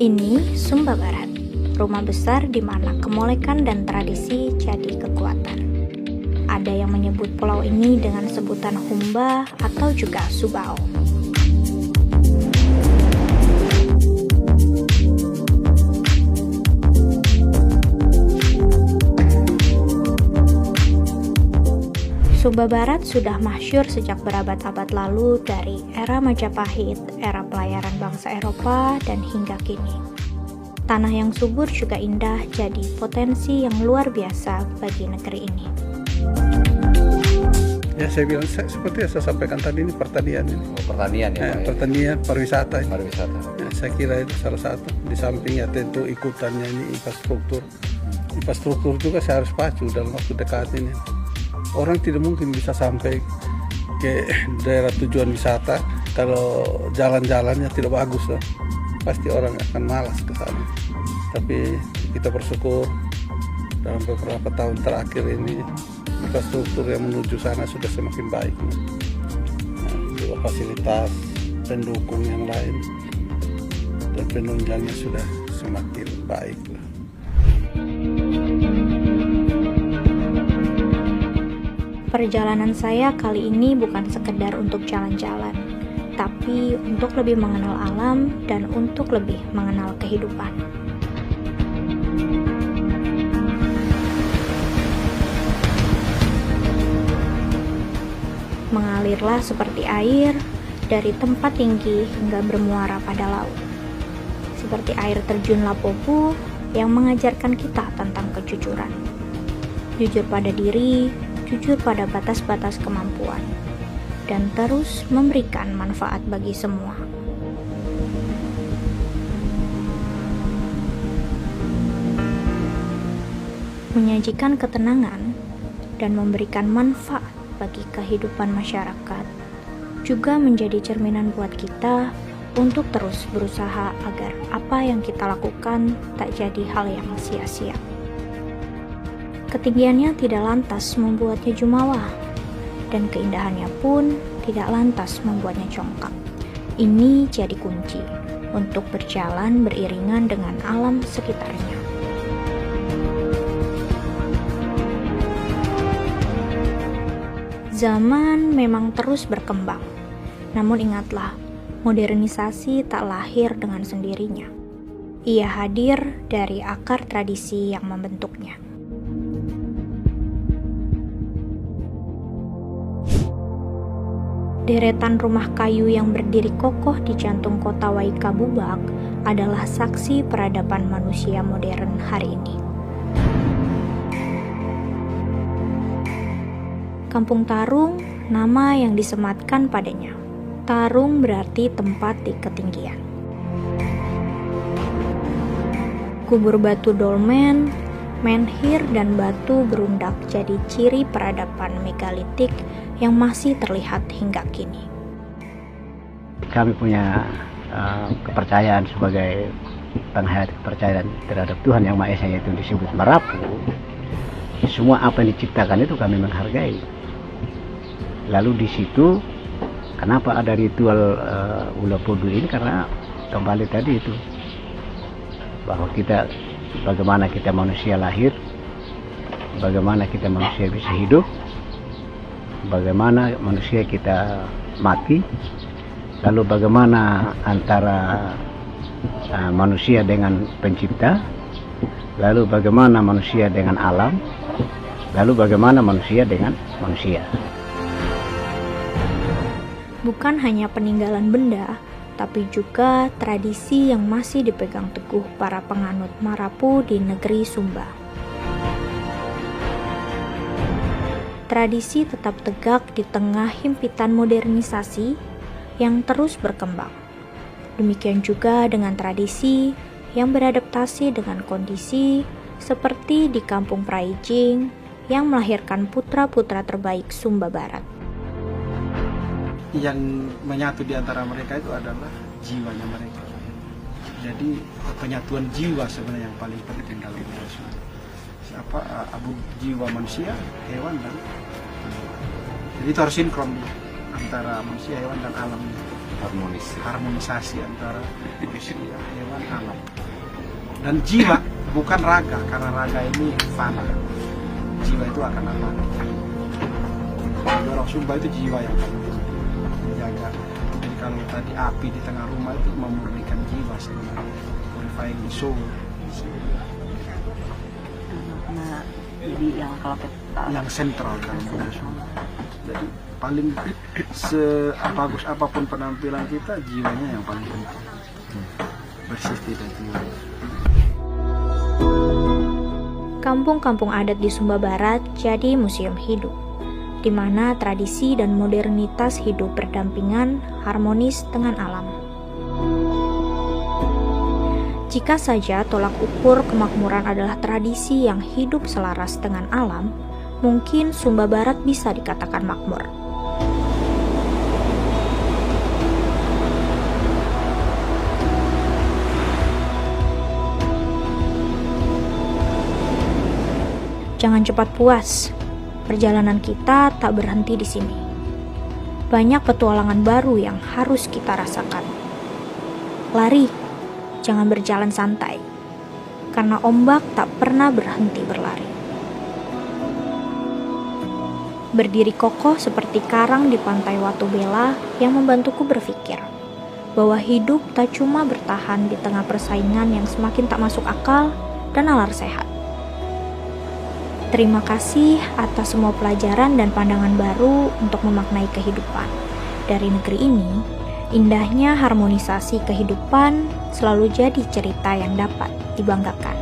Ini Sumba Barat, rumah besar di mana kemolekan dan tradisi jadi kekuatan. Ada yang menyebut pulau ini dengan sebutan Humba atau juga Subao. Sumba Barat sudah masyhur sejak berabad-abad lalu dari era Majapahit, era pelayaran bangsa Eropa, dan hingga kini. Tanah yang subur juga indah jadi potensi yang luar biasa bagi negeri ini. Ya saya bilang seperti yang saya sampaikan tadi, ini pertanian ini. Pertanian ya, Pak, ya? Pertanian, pariwisata. Pariwisata. Ya, saya kira itu salah satu. Di sampingnya tentu ikutannya ini infrastruktur. Infrastruktur juga saya harus pacu dalam waktu dekat ini. Orang tidak mungkin bisa sampai ke daerah tujuan wisata kalau jalan-jalannya tidak bagus lah. Pasti orang akan malas ke sana. Tapi kita bersyukur dalam beberapa tahun terakhir ini infrastruktur yang menuju sana sudah semakin baik. Juga fasilitas pendukung yang lain dan penunjangnya sudah semakin baik. Perjalanan saya kali ini bukan sekedar untuk jalan-jalan, tapi untuk lebih mengenal alam dan untuk lebih mengenal kehidupan. Mengalirlah seperti air dari tempat tinggi hingga bermuara pada laut. Seperti air terjun Lapopu yang mengajarkan kita tentang kejujuran. Jujur pada diri, jujur pada batas-batas kemampuan, dan terus memberikan manfaat bagi semua. Menyajikan ketenangan dan memberikan manfaat bagi kehidupan masyarakat juga menjadi cerminan buat kita untuk terus berusaha agar apa yang kita lakukan tak jadi hal yang sia-sia. Ketinggiannya tidak lantas membuatnya jumawa, dan keindahannya pun tidak lantas membuatnya congkak. Ini jadi kunci untuk berjalan beriringan dengan alam sekitarnya. Zaman memang terus berkembang, namun ingatlah, modernisasi tak lahir dengan sendirinya. Ia hadir dari akar tradisi yang membentuknya. Deretan rumah kayu yang berdiri kokoh di jantung kota Waikabubak adalah saksi peradaban manusia modern hari ini. Kampung Tarung, nama yang disematkan padanya. Tarung berarti tempat di ketinggian. Kubur batu dolmen, menhir, dan batu berundak jadi ciri peradaban megalitik yang masih terlihat hingga kini. Kami punya kepercayaan sebagai penghayat kepercayaan terhadap Tuhan Yang Maha Esa, yaitu disebut Marapu. Semua apa yang diciptakan itu kami menghargai. Lalu di situ kenapa ada ritual Ula Podu ini, karena kembali tadi itu bahwa kita, bagaimana kita manusia lahir, bagaimana kita manusia bisa hidup, bagaimana manusia kita mati, lalu bagaimana antara manusia dengan pencipta, lalu bagaimana manusia dengan alam, lalu bagaimana manusia dengan manusia. Bukan hanya peninggalan benda, tapi juga tradisi yang masih dipegang teguh para penganut Marapu di negeri Sumba. Tradisi tetap tegak di tengah himpitan modernisasi yang terus berkembang. Demikian juga dengan tradisi yang beradaptasi dengan kondisi seperti di Kampung Praijing yang melahirkan putra-putra terbaik Sumba Barat. Yang menyatu di antara mereka itu adalah jiwanya mereka. Jadi penyatuan jiwa sebenarnya yang paling penting dalam Islam. Abu jiwa manusia, hewan, dan jadi itu harus sinkron antara manusia, hewan, dan alam. harmonisasi antara manusia, hewan, alam. Dan jiwa, bukan raga, karena raga ini fana. Jiwa itu akan abadi. Jadi orang Sumba itu jiwa yang paling menjaga. Jadi kalau tadi api di tengah rumah itu memurnikan jiwa sebenarnya, purifying the soul. Nah, jadi yang kalau kita Yang sentral dalam budaya Sumba. Jadi paling bagus apapun penampilan kita, jiwanya yang paling penting. Bersih tidak jiwa. Kampung-kampung adat di Sumba Barat jadi museum hidup, di mana tradisi dan modernitas hidup berdampingan harmonis dengan alam. Jika saja tolak ukur kemakmuran adalah tradisi yang hidup selaras dengan alam, mungkin Sumba Barat bisa dikatakan makmur. Jangan cepat puas, perjalanan kita tak berhenti di sini. Banyak petualangan baru yang harus kita rasakan. Lari, jangan berjalan santai, karena ombak tak pernah berhenti berlari. Berdiri kokoh seperti karang di pantai Watu Bela yang membantuku berpikir bahwa hidup tak cuma bertahan di tengah persaingan yang semakin tak masuk akal dan nalar sehat. Terima kasih atas semua pelajaran dan pandangan baru untuk memaknai kehidupan. Dari negeri ini, indahnya harmonisasi kehidupan selalu jadi cerita yang dapat dibanggakan.